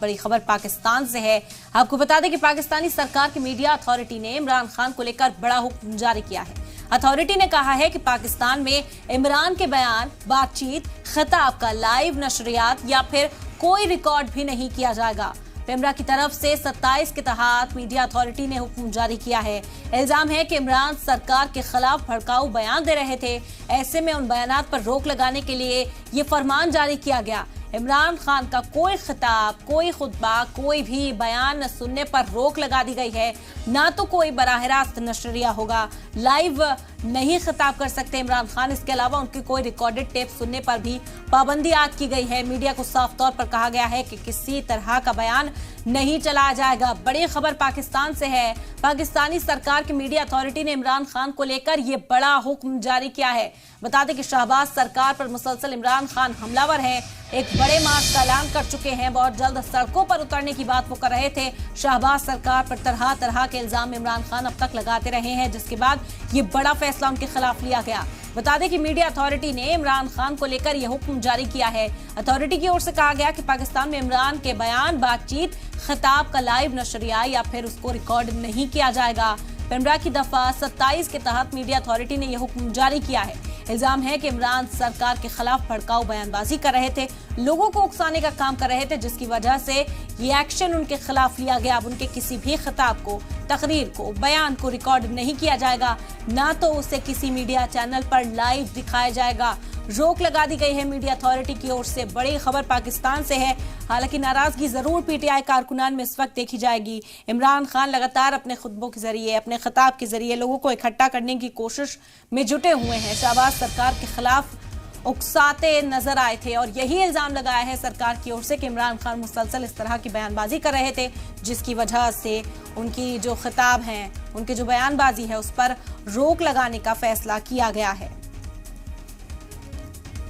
बड़ी खबर पाकिस्तान से है। आपको बता दें कि पाकिस्तानी सरकार की मीडिया अथॉरिटी ने इमरान खान को लेकर बड़ा हुक्म जारी किया है। अथॉरिटी ने कहा है कि पाकिस्तान में इमरान के बयान, बातचीत, खिताब का लाइव नशरियात या फिर कोई रिकॉर्ड भी नहीं किया जाएगा। पेमरा की तरफ से 27 के तहत मीडिया अथॉरिटी ने हुक्म जारी किया है। इल्जाम है कि इमरान सरकार के खिलाफ भड़काऊ बयान दे रहे थे। ऐसे में उन बयानात पर रोक लगाने के लिए ये फरमान जारी किया गया। इमरान खान का कोई खिताब, कोई खुतबा, कोई भी बयान सुनने पर रोक लगा दी गई है। ना तो कोई बराह रास्त नशरिया होगा, लाइव नहीं खिताब कर सकते इमरान खान। इसके अलावा उनकी कोई रिकॉर्डेड टेप सुनने पर भी पाबंदी आयद की गई है। मीडिया को साफ तौर पर कहा गया है कि किसी तरह का बयान नहीं चलाया जाएगा। बड़ी खबर पाकिस्तान से है। पाकिस्तानी सरकार की मीडिया अथॉरिटी ने इमरान खान को लेकर ये बड़ा हुक्म जारी किया है। बता दें कि शहबाज सरकार पर मुसलसल इमरान खान हमलावर है। एक बड़े मार्च का ऐलान कर चुके हैं। बहुत जल्द सड़कों पर उतरने की बात वो कर रहे थे। शहबाज सरकार पर तरह तरह के इल्जाम इमरान खान अब तक लगाते रहे हैं, जिसके बाद ये बड़ा फैसला उनके खिलाफ लिया गया। बता दें कि मीडिया अथॉरिटी ने इमरान खान को लेकर यह हुक्म जारी किया है। अथॉरिटी की ओर से कहा गया कि पाकिस्तान में इमरान के बयान, बातचीत, खिताब का लाइव नशरिया या फिर उसको रिकॉर्ड नहीं किया जाएगा। पेमरा की दफा 27 के तहत मीडिया अथॉरिटी ने यह हुक्म जारी किया है। इल्जाम है कि इमरान सरकार के खिलाफ भड़काऊ बयानबाजी कर रहे थे, लोगों को उकसाने का काम कर रहे थे, जिसकी वजह से ये एक्शन उनके खिलाफ लिया गया। अब उनके किसी भी खिताब को, तकरीर को, बयान को रिकॉर्ड नहीं किया जाएगा, ना तो उसे किसी मीडिया चैनल पर लाइव दिखाया जाएगा। रोक लगा दी गई है मीडिया अथॉरिटी की ओर से। बड़ी खबर पाकिस्तान से है। हालांकि नाराजगी जरूर पीटीआई कारकुनान में इस वक्त देखी जाएगी। इमरान खान लगातार अपने खुतबों के जरिए, अपने खिताब के जरिए लोगों को इकट्ठा करने की कोशिश में जुटे हुए हैं। शहबाज सरकार के खिलाफ उकसाते नजर आए थे और यही इल्जाम लगाया है सरकार की ओर से कि इमरान खान मुसलसल इस तरह की बयानबाजी कर रहे थे, जिसकी वजह से उनकी जो खिताब हैं, उनकी जो बयानबाजी है, उस पर रोक लगाने का फैसला किया गया है।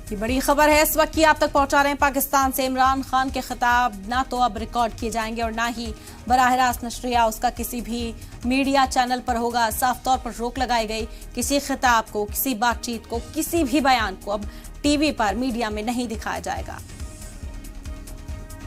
ये बड़ी खबर है इस वक्त की आप तक पहुंचा रहे हैं पाकिस्तान से। इमरान खान के खिताब ना तो अब रिकॉर्ड किए जाएंगे और ना ही बराह रास्त नशरिया उसका किसी भी मीडिया चैनल पर होगा। साफ तौर पर रोक लगाई गई। किसी खिताब को, किसी बातचीत को, किसी भी बयान को अब टीवी पर, मीडिया में नहीं दिखाया जाएगा।